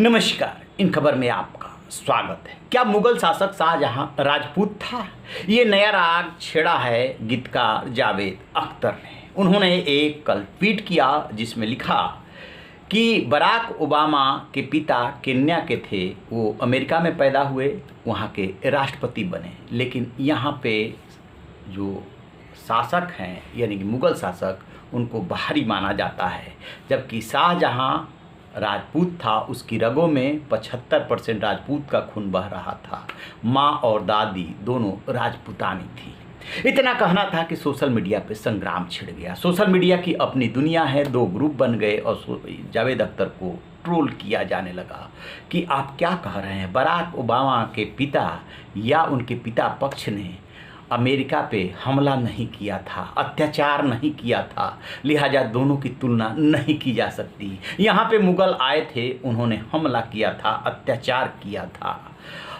नमस्कार। इन खबर में आपका स्वागत है। क्या मुगल शासक शाहजहां राजपूत था? ये नया राग छेड़ा है गीतकार जावेद अख्तर ने। उन्होंने एक कल ट्वीट किया जिसमें लिखा कि बराक ओबामा के पिता केन्या के थे। वो अमेरिका में पैदा हुए, वहाँ के राष्ट्रपति बने, लेकिन यहाँ पे जो शासक हैं यानी कि मुगल शासक, उनको बाहरी माना जाता है। जबकि शाहजहां राजपूत था, उसकी रगों में 75% राजपूत का खून बह रहा था। माँ और दादी दोनों राजपूतानी थी। इतना कहना था कि सोशल मीडिया पे संग्राम छिड़ गया। सोशल मीडिया की अपनी दुनिया है, दो ग्रुप बन गए और जावेद अख्तर को ट्रोल किया जाने लगा कि आप क्या कह रहे हैं, बराक ओबामा के पिता या उनके पिता पक्ष ने अमेरिका पे हमला नहीं किया था, अत्याचार नहीं किया था, लिहाजा दोनों की तुलना नहीं की जा सकती। यहाँ पे मुगल आए थे, उन्होंने हमला किया था, अत्याचार किया था,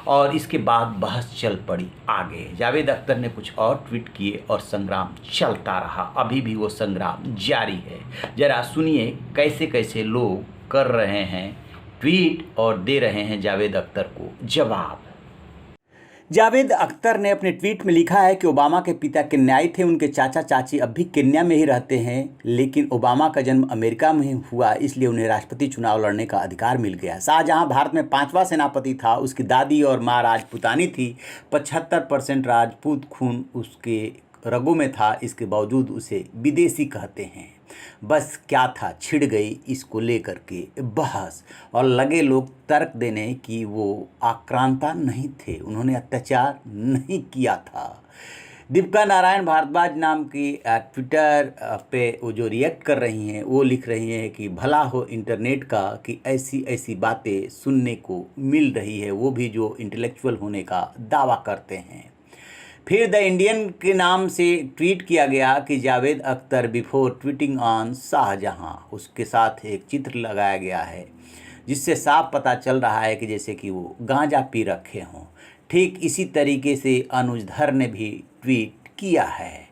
और इसके बाद बहस चल पड़ी आगे। जावेद अख्तर ने कुछ और ट्वीट किए और संग्राम चलता रहा। अभी भी वो संग्राम जारी है। ज़रा सुनिए कैसे कैसे लोग कर रहे हैं ट्वीट और दे रहे हैं जावेद अख्तर को जवाब। जावेद अख्तर ने अपने ट्वीट में लिखा है कि ओबामा के पिता केन्याई थे, उनके चाचा चाची अब भी केन्या में ही रहते हैं, लेकिन ओबामा का जन्म अमेरिका में हुआ, इसलिए उन्हें राष्ट्रपति चुनाव लड़ने का अधिकार मिल गया। शाहजहां भारत में 5वां सेनापति था, उसकी दादी और माँ राजपूतानी थी। 75% राजपूत खून उसके रगों में था, इसके बावजूद उसे विदेशी कहते हैं। बस क्या था, छिड़ गई इसको लेकर के बहस, और लगे लोग तर्क देने कि वो आक्रांता नहीं थे, उन्होंने अत्याचार नहीं किया था। दीपिका नारायण भारद्वाज नाम की ट्विटर पे वो जो रिएक्ट कर रही हैं, वो लिख रही हैं कि भला हो इंटरनेट का कि ऐसी ऐसी बातें सुनने को मिल रही है, वो भी जो इंटेलेक्चुअल होने का दावा करते हैं। फिर द इंडियन के नाम से ट्वीट किया गया कि Javed Akhtar before tweeting on Shahjahan, उसके साथ एक चित्र लगाया गया है जिससे साफ पता चल रहा है कि जैसे कि वो गांजा पी रखे हों। ठीक इसी तरीके से अनुज धर ने भी ट्वीट किया है।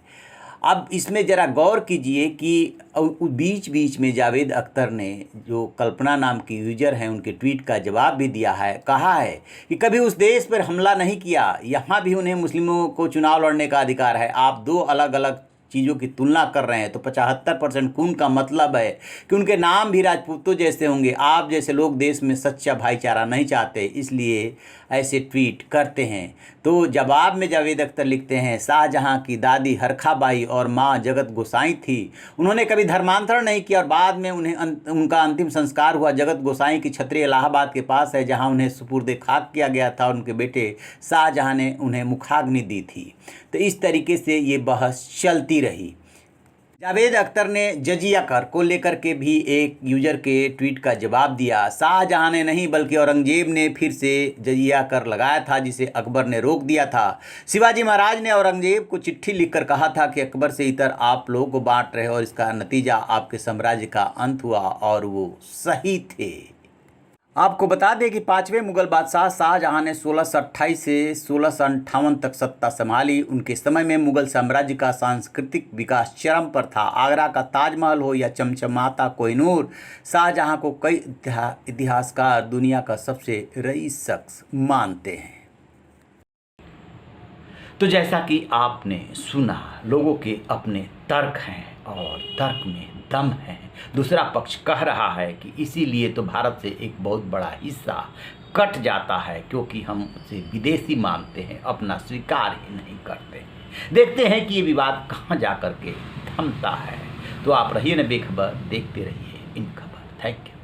अब इसमें ज़रा गौर कीजिए कि बीच बीच में जावेद अख्तर ने, जो कल्पना नाम की यूजर हैं, उनके ट्वीट का जवाब भी दिया है। कहा है कि कभी उस देश पर हमला नहीं किया, यहाँ भी उन्हें मुस्लिमों को चुनाव लड़ने का अधिकार है। आप दो अलग अलग चीज़ों की तुलना कर रहे हैं। तो 75% खून का मतलब है कि उनके नाम भी राजपूतों जैसे होंगे। आप जैसे लोग देश में सच्चा भाईचारा नहीं चाहते, इसलिए ऐसे ट्वीट करते हैं। तो जवाब में जावेद अख्तर लिखते हैं, शाहजहां की दादी हरखाबाई और माँ जगत गोसाई थी। उन्होंने कभी धर्मांतरण नहीं किया और बाद में उनका अंतिम संस्कार हुआ जगत गोसाई की छतरी इलाहाबाद के पास है, जहां उन्हें सुपुर्दे खाक किया गया था और उनके बेटे शाहजहां ने उन्हें मुखाग्नि दी थी। तो इस तरीके से ये बहस चलती रही। जावेद अख्तर ने जजिया कर को लेकर के भी एक यूजर के ट्वीट का जवाब दिया। शाहजहां ने नहीं बल्कि औरंगजेब ने फिर से जजिया कर लगाया था, जिसे अकबर ने रोक दिया था। शिवाजी महाराज ने औरंगजेब को चिट्ठी लिखकर कहा था कि अकबर से इतर आप लोगों को बांट रहे और इसका नतीजा आपके साम्राज्य का अंत हुआ, और वो सही थे। आपको बता दें कि 5वें मुगल बादशाह शाहजहां ने 1628 से 1658 तक सत्ता संभाली। उनके समय में मुगल साम्राज्य का सांस्कृतिक विकास चरम पर था। आगरा का ताजमहल हो या चमचमाता कोहिनूर, शाहजहां को कई इतिहासकार दुनिया का सबसे रईस शख्स मानते हैं। तो जैसा कि आपने सुना, लोगों के अपने तर्क हैं और तर्क में दम है। दूसरा पक्ष कह रहा है कि इसीलिए तो भारत से एक बहुत बड़ा हिस्सा कट जाता है, क्योंकि हम उसे विदेशी मानते हैं, अपना स्वीकार ही नहीं करते। देखते हैं कि ये विवाद कहाँ जा कर के थमता है। तो आप रहिए न बेखबर, देखते रहिए इन खबर। Thank you.